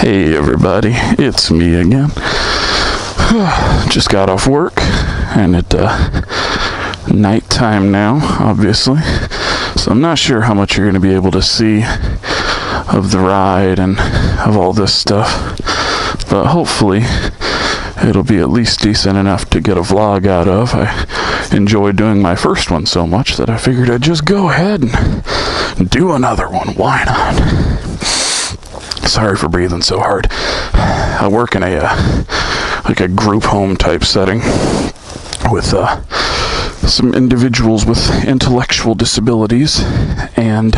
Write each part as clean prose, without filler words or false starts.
Hey everybody, it's me again. Just got off work, and it's nighttime now, obviously. So I'm not sure how much you're going to be able to see of the ride and of all this stuff. But hopefully, it'll be at least decent enough to get a vlog out of. I enjoyed doing my first one so much that I figured I'd just go ahead and do another one. Why not? Sorry for breathing so hard. I work in a group home type setting with some individuals with intellectual disabilities, and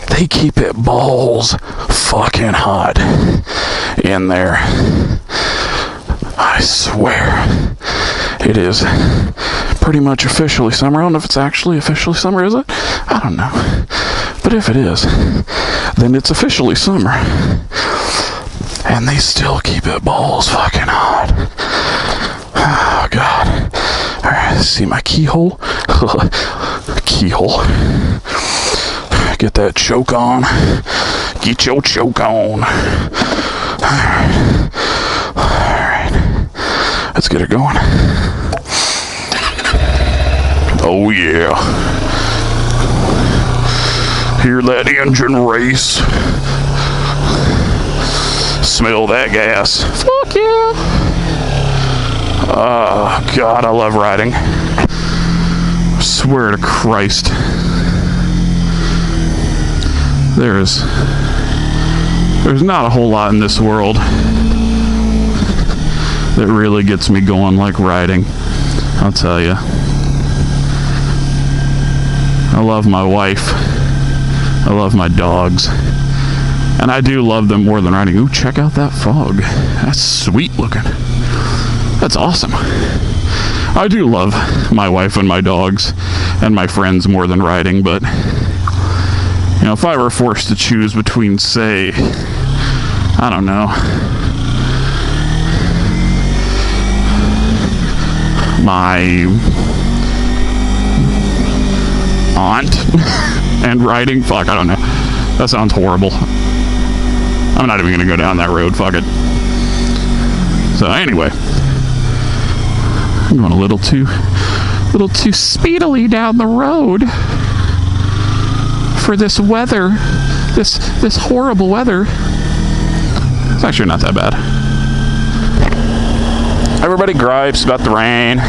they keep it balls fucking hot in there. I swear. It is pretty much officially summer. I don't know if it's actually officially summer, is it? I don't know. But if it is, then it's officially summer. And they still keep it balls fucking hot. Oh, God. Alright, see my keyhole? Keyhole. Get that choke on. Get your choke on. Alright. Let's get her going. Oh, yeah. Hear that engine race. Smell that gas. Fuck yeah. Oh, God, I love riding. I swear to Christ. There's not a whole lot in this world that really gets me going like riding. I'll tell you. I love my wife. I love my dogs. And I do love them more than riding. Ooh, check out that fog. That's sweet looking. That's awesome. I do love my wife and my dogs and my friends more than riding, but you know, if I were forced to choose between, say, I don't know, my aunt and riding, fuck, I don't know. That sounds horrible. I'm not even gonna go down that road, fuck it. So anyway, I'm going a little too speedily down the road for this weather, this horrible weather. It's actually not that bad. Everybody gripes about the rain.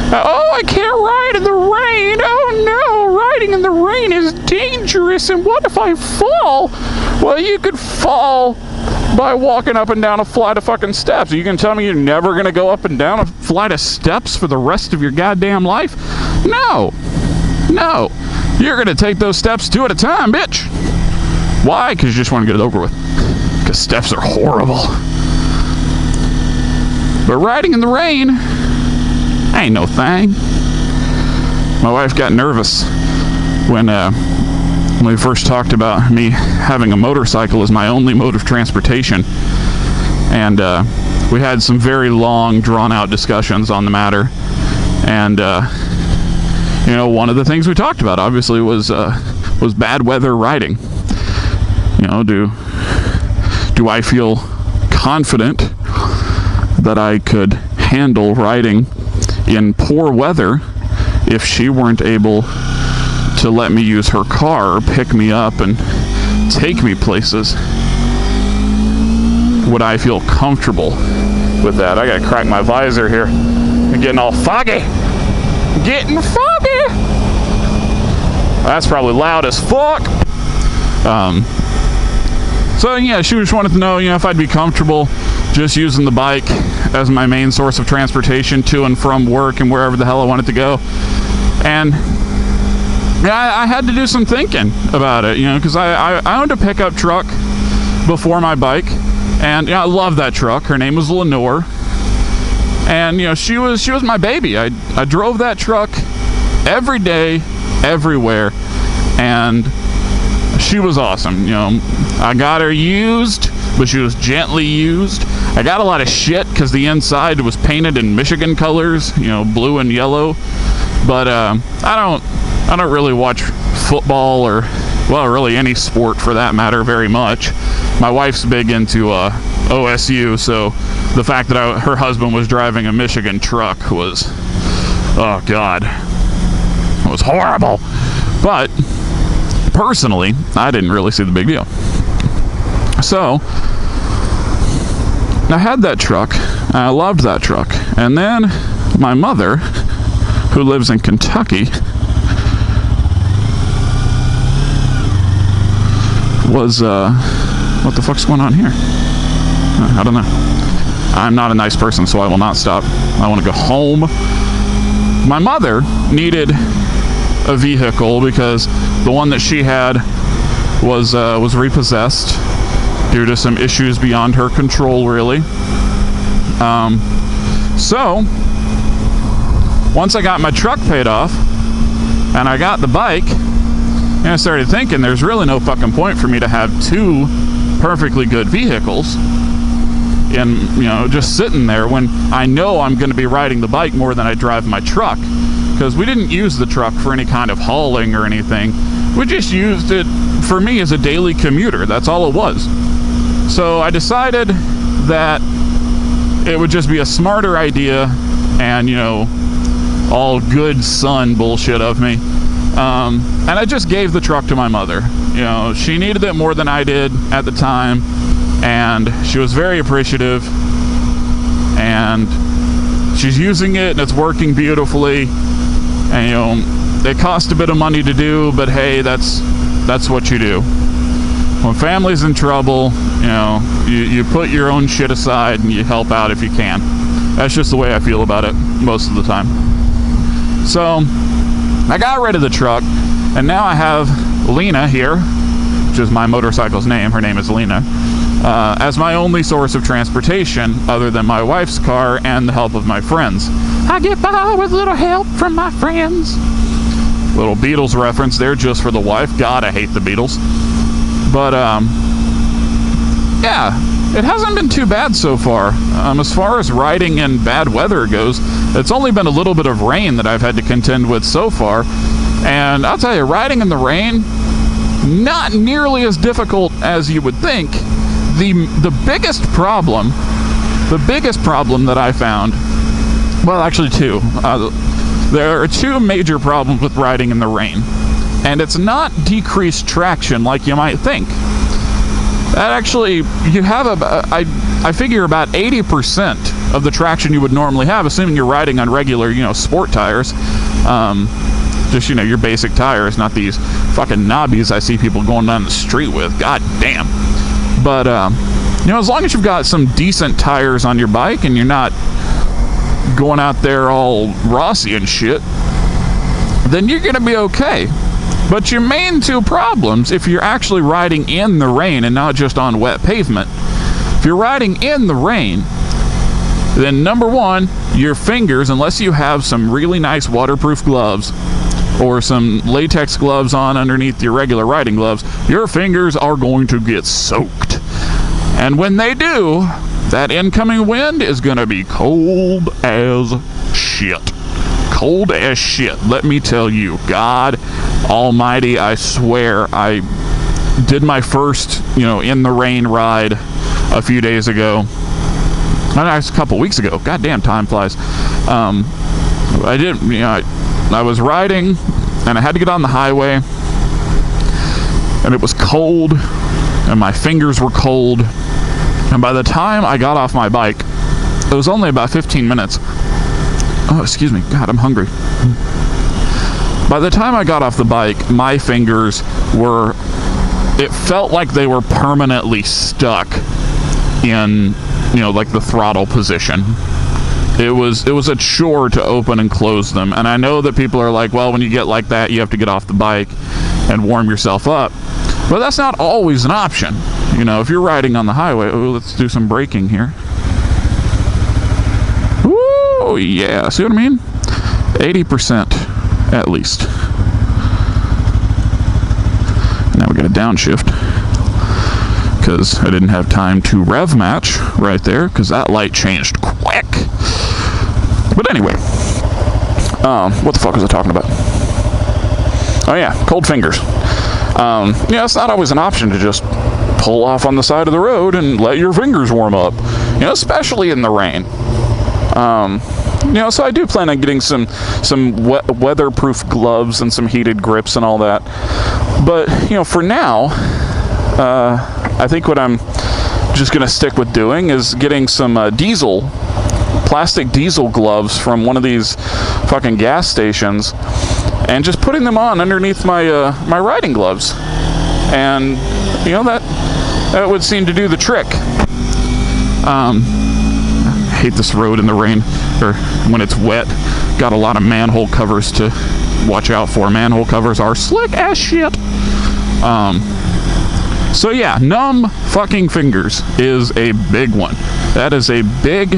Oh, I can't ride in the rain. Oh no, riding in the rain is dangerous. And what if I fall? Well, you could fall by walking up and down a flight of fucking steps. You can tell me you're never going to go up and down a flight of steps for the rest of your goddamn life? No. No. You're going to take those steps two at a time, bitch. Why? Because you just want to get it over with. Because steps are horrible. But riding in the rain ain't no thing. My wife got nervous when we first talked about me having a motorcycle as my only mode of transportation. And we had some very long, drawn-out discussions on the matter. And, you know, one of the things we talked about, obviously, was bad weather riding. You know, do I feel confident that I could handle riding in poor weather if she weren't able to let me use her car, pick me up, and take me places? Would I feel comfortable with that? I gotta crack my visor here. I'm getting all foggy. Getting foggy! That's probably loud as fuck. So yeah, she just wanted to know, you know, if I'd be comfortable just using the bike as my main source of transportation to and from work and wherever the hell I wanted to go. And yeah, I had to do some thinking about it, you know, because I owned a pickup truck before my bike, and you know, I love that truck. Her name was Lenore, and you know, she was my baby. I drove that truck every day, everywhere, and she was awesome. You know, I got her used, but she was gently used. I got a lot of shit because the inside was painted in Michigan colors, you know, blue and yellow. But I don't really watch football or, well, really any sport for that matter very much. my wife's big into OSU, so the fact that her husband was driving a Michigan truck was, oh God, it was horrible. But personally, I didn't really see the big deal. So I had that truck, and I loved that truck. And then my mother, who lives in Kentucky, was, what the fuck's going on here? I don't know. I'm not a nice person, so I will not stop. I want to go home. My mother needed a vehicle because the one that she had was repossessed due to some issues beyond her control, really. So once I got my truck paid off and I got the bike, and I started thinking there's really no fucking point for me to have two perfectly good vehicles and, you know, just sitting there when I know I'm going to be riding the bike more than I drive my truck, because we didn't use the truck for any kind of hauling or anything. We just used it for me as a daily commuter. That's all it was. So I decided that it would just be a smarter idea, and, you know, all good son bullshit of me. And I just gave the truck to my mother. You know, she needed it more than I did at the time, and she was very appreciative, and she's using it and it's working beautifully. And, you know, it cost a bit of money to do, but hey, that's what you do. When family's in trouble, you know, you put your own shit aside and you help out if you can. That's just the way I feel about it most of the time. So I got rid of the truck, and now I have Lena here, which is my motorcycle's name. Her name is Lena, as my only source of transportation other than my wife's car and the help of my friends. I get by with a little help from my friends. Little Beatles reference there just for the wife. God, I hate the Beatles. But, yeah, it hasn't been too bad so far. As far as riding in bad weather goes, it's only been a little bit of rain that I've had to contend with so far. And I'll tell you, riding in the rain, not nearly as difficult as you would think. The biggest problem that I found, well, actually two. There are two major problems with riding in the rain. And it's not decreased traction like you might think. That actually, you have I figure about 80% of the traction you would normally have, assuming you're riding on regular, you know, sport tires. Just, you know, your basic tires, not these fucking knobbies I see people going down the street with. God damn. But, you know, as long as you've got some decent tires on your bike and you're not going out there all Rossi and shit, then you're gonna be okay. But your main two problems, if you're actually riding in the rain and not just on wet pavement, if you're riding in the rain, then number one, your fingers, unless you have some really nice waterproof gloves or some latex gloves on underneath your regular riding gloves, your fingers are going to get soaked. And when they do, that incoming wind is going to be cold as shit. Cold as shit, let me tell you. God almighty, I swear, I did my first, you know, in the rain ride a few days ago. A couple weeks ago. God damn, time flies. I did, you know, I was riding, and I had to get on the highway, and it was cold, and my fingers were cold, and by the time I got off my bike, it was only about 15 minutes. Oh, excuse me. God, I'm hungry. By the time I got off the bike, my fingers were, it felt like they were permanently stuck in, you know, like the throttle position. It was a chore to open and close them. And I know that people are like, well, when you get like that, you have to get off the bike and warm yourself up. But that's not always an option. You know, if you're riding on the highway, oh, let's do some braking here. Oh yeah, see what I mean? 80% at least. Now we got a downshift because I didn't have time to rev match right there because that light changed quick. But anyway, what the fuck was I talking about? Oh yeah, cold fingers. Yeah, it's not always an option to just pull off on the side of the road and let your fingers warm up, you know, especially in the rain. You know, so I do plan on getting some weatherproof gloves and some heated grips and all that. But, you know, for now, I think what I'm just going to stick with doing is getting some plastic diesel gloves from one of these fucking gas stations and just putting them on underneath my my riding gloves. And, you know, that would seem to do the trick. I hate this road in the rain, or when it's wet. Got a lot of manhole covers to watch out for. Manhole covers are slick as shit. So yeah, numb fucking fingers is a big one. That is a big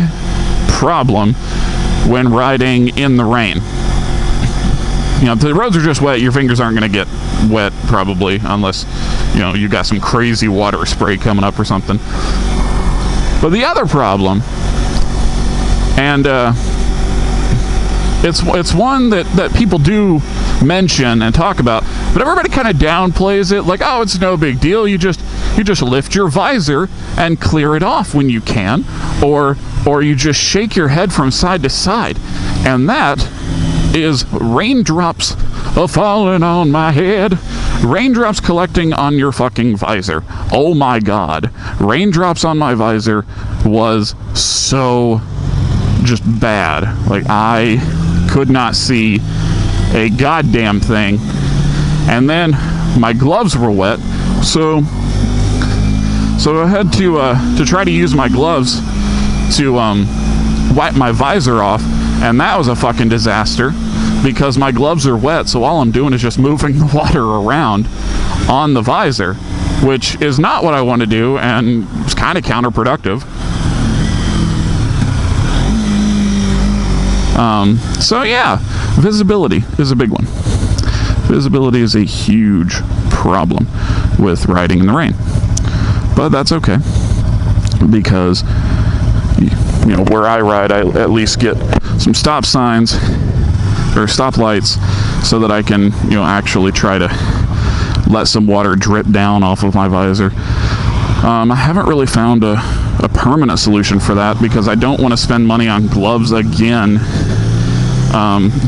problem when riding in the rain. You know, if the roads are just wet, your fingers aren't going to get wet probably, unless, you know, you got some crazy water spray coming up or something. But the other problem, and it's one that people do mention and talk about, but everybody kind of downplays it, like, oh, it's no big deal. You just lift your visor and clear it off when you can, or you just shake your head from side to side, and that is raindrops falling on my head. Raindrops collecting on your fucking visor. Oh my god, raindrops on my visor was so just bad. Like, I could not see a goddamn thing. And then my gloves were wet, so I had to try to use my gloves to wipe my visor off, and that was a fucking disaster because my gloves are wet. So all I'm doing is just moving the water around on the visor, which is not what I want to do, and it's kind of counterproductive. So yeah, visibility is a big one. Visibility is a huge problem with riding in the rain, but that's okay, because, you know, where I ride, I at least get some stop signs or stoplights so that I can, you know, actually try to let some water drip down off of my visor. I haven't really found a permanent solution for that, because I don't want to spend money on gloves again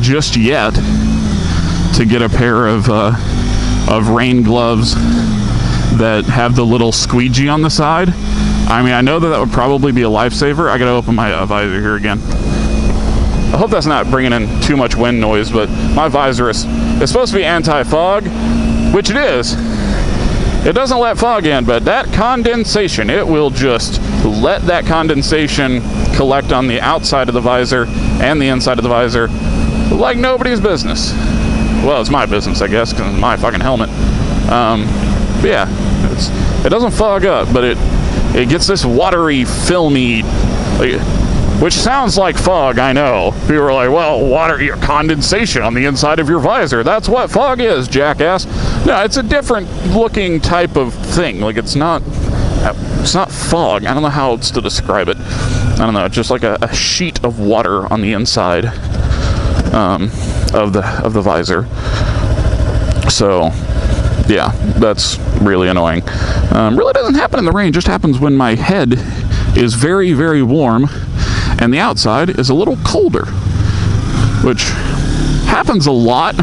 just yet, to get a pair of rain gloves that have the little squeegee on the side. I mean, I know that would probably be a lifesaver. I gotta open my visor here again. I hope that's not bringing in too much wind noise, but my visor is supposed to be anti-fog, which it is. It doesn't let fog in, but that condensation, it will just let that condensation collect on the outside of the visor and the inside of the visor like nobody's business. Well, it's my business, I guess, because it's my fucking helmet. But yeah, it doesn't fog up, but it gets this watery, filmy, like, which sounds like fog, I know. People are like, well, water, your condensation on the inside of your visor. That's what fog is, jackass. No, it's a different looking type of thing. Like, it's not fog. I don't know how else to describe it. I don't know. It's just like a sheet of water on the inside of the visor. So yeah, that's really annoying. Really doesn't happen in the rain. Just happens when my head is very, very warm and the outside is a little colder, which happens a lot,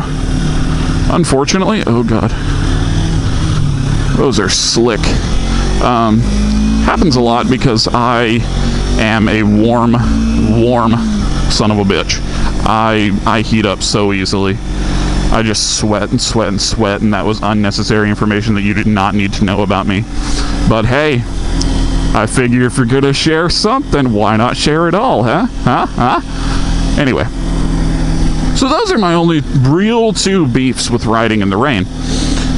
unfortunately. Oh god, those are slick. Happens a lot because I am a warm son of a bitch. I heat up so easily. I just sweat and sweat and sweat, and that was unnecessary information that you did not need to know about me. But hey, I figure if you're gonna share something, why not share it all, huh? Anyway, so those are my only real two beefs with riding in the rain,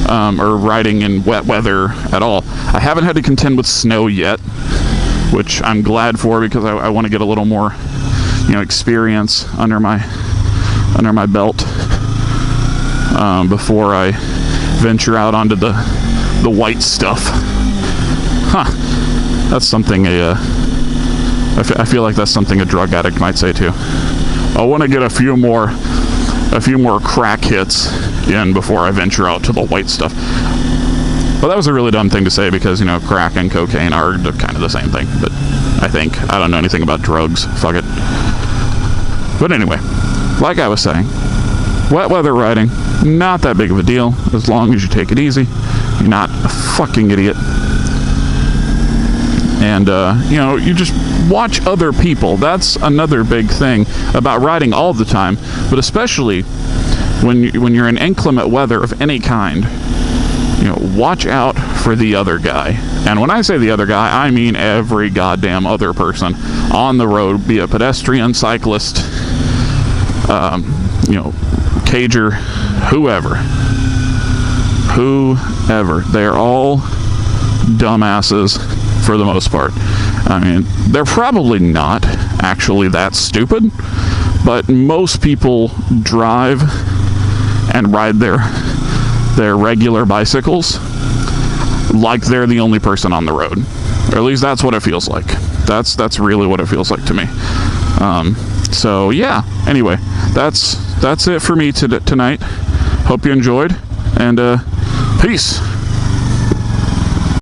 or riding in wet weather at all. I haven't had to contend with snow yet, which I'm glad for, because I want to get a little more, you know, experience under my belt before I venture out onto the white stuff. That's something I feel like that's something a drug addict might say too. I want to get a few more crack hits in before I venture out to the white stuff. Well, that was a really dumb thing to say because, you know, crack and cocaine are kind of the same thing. But I think. I don't know anything about drugs. Fuck it. But anyway, like I was saying, wet weather riding, not that big of a deal as long as you take it easy. You're not a fucking idiot. And, you know, you just watch other people. That's another big thing about riding all the time, but especially when you're in inclement weather of any kind. You know, watch out for the other guy. And when I say the other guy, I mean every goddamn other person on the road, be it pedestrian, cyclist, you know, cager, whoever. They're all dumbasses for the most part. I mean, they're probably not actually that stupid, but most people drive and ride their regular bicycles like they're the only person on the road, or at least that's what it feels like. That's really what it feels like to me. So yeah, anyway, that's it for me tonight. Hope you enjoyed, and peace.